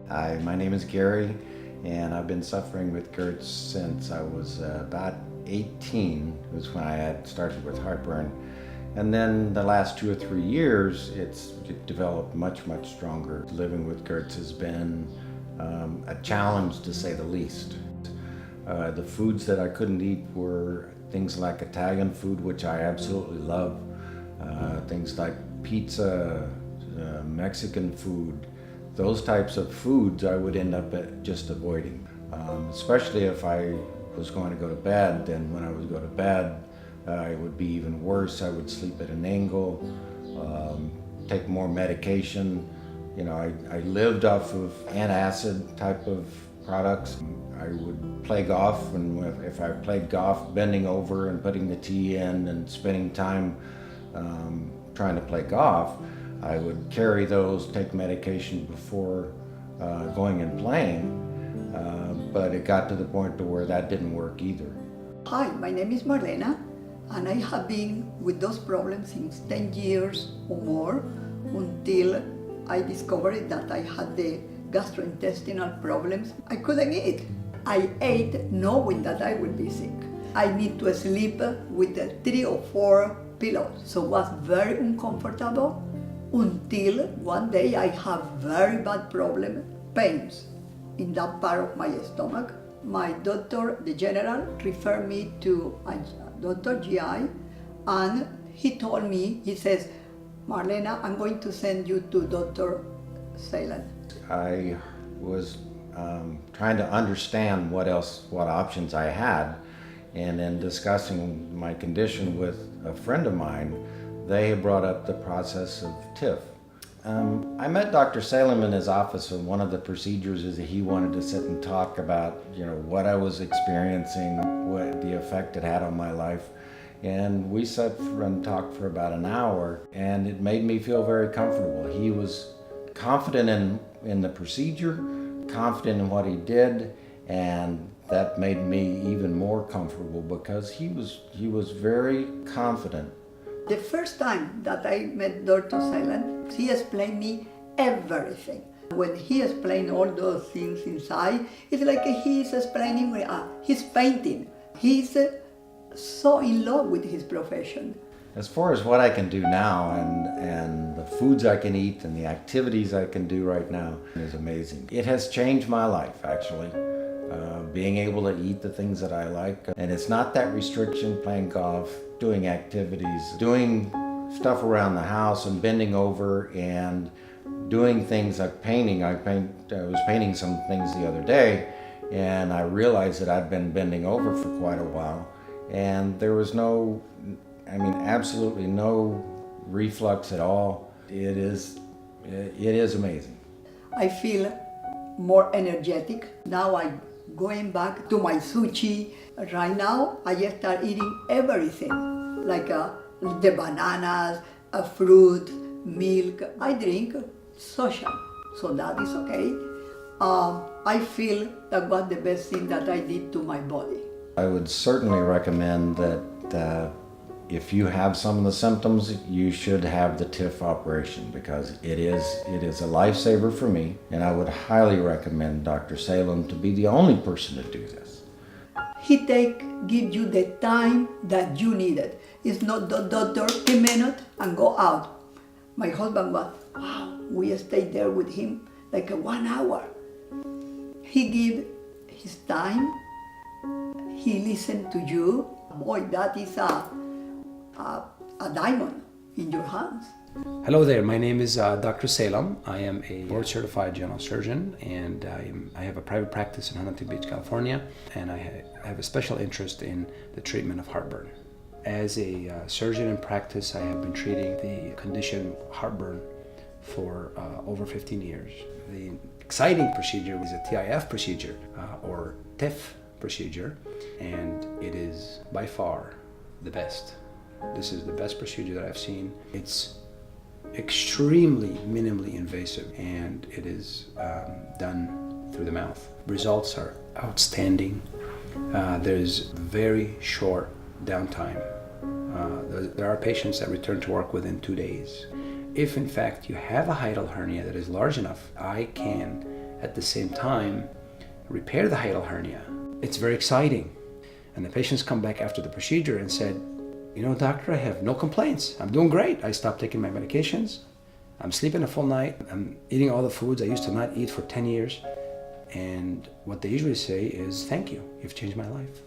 Hi, my name is Gary, and I've been suffering with GERD since I was about 18, was when I had started with heartburn. And then the last 2 or 3 years, it developed much stronger. Living with GERD has been a challenge, to say the least. The foods that I couldn't eat were things like Italian food, which I absolutely love, things like pizza, Mexican food. Those types of foods I would end up just avoiding, especially if I was going to go to bed. Then when I would go to bed, it would be even worse. I would sleep at an angle, take more medication. You know, I lived off of antacid type of products. I would play golf, and if I played golf, bending over and putting the tee in and spending time trying to play golf, I would carry those, take medication before going and playing, but it got to the point to where that didn't work either. Hi, my name is Marlena, and I have been with those problems since 10 years or more, until I discovered that I had the gastrointestinal problems. I couldn't eat. I ate knowing that I would be sick. I need to sleep with 3 or 4 pillows, so it was very uncomfortable. Until one day I have very bad problem, pains in that part of my stomach. My doctor, the general, referred me to a Dr. GI, and he told me, he says, Marlena, I'm going to send you to Dr. Salem. I was trying to understand what options I had, and in discussing my condition with a friend of mine, they had brought up the process of TIF. I met Dr. Salem in his office, and one of the procedures is that he wanted to sit and talk about, what I was experiencing, what the effect it had on my life. And we sat and talked for about an hour, and it made me feel very comfortable. He was confident in the procedure, confident in what he did, and that made me even more comfortable because he was very confident. The first time that I met Dr. Salem, he explained me everything. When he explained all those things inside, it's like he's explaining, he's painting. He's so in love with his profession. As far as what I can do now and the foods I can eat and the activities I can do right now is amazing. It has changed my life, actually. Being able to eat the things that I like. And it's not that restriction, playing golf, doing activities, doing stuff around the house and bending over and doing things like painting. I was painting some things the other day, and I realized that I'd been bending over for quite a while, and there was absolutely no reflux at all. It is amazing. I feel more energetic. Now I'm going back to my sushi. Right now, I just start eating everything, like the bananas, fruit, milk. I drink social, so that is okay. I feel that was the best thing that I did to my body. I would certainly recommend that if you have some of the symptoms, you should have the TIF operation, because it is a lifesaver for me, and I would highly recommend Dr. Salem to be the only person to do this. He give you the time that you needed. It's not the doctor, a minute and go out. My husband was, wow, we stayed there with him like 1 hour. He give his time, he listened to you. Boy, that is a diamond in your hands. Hello there, my name is Dr. Salem. I am a board-certified general surgeon, and I have a private practice in Huntington Beach, California, and I have a special interest in the treatment of heartburn. As a surgeon in practice, I have been treating the condition heartburn for over 15 years. The exciting procedure is a TIF procedure, or TIF procedure, and it is by far the best. This is the best procedure that I've seen. It's extremely minimally invasive, and it is done through the mouth. Results are outstanding. There's very short downtime. There are patients that return to work within 2 days. If in fact you have a hiatal hernia that is large enough, I can at the same time repair the hiatal hernia. It's very exciting. And the patients come back after the procedure and said, you know, doctor, I have no complaints. I'm doing great. I stopped taking my medications. I'm sleeping a full night. I'm eating all the foods I used to not eat for 10 years. And what they usually say is, thank you. You've changed my life.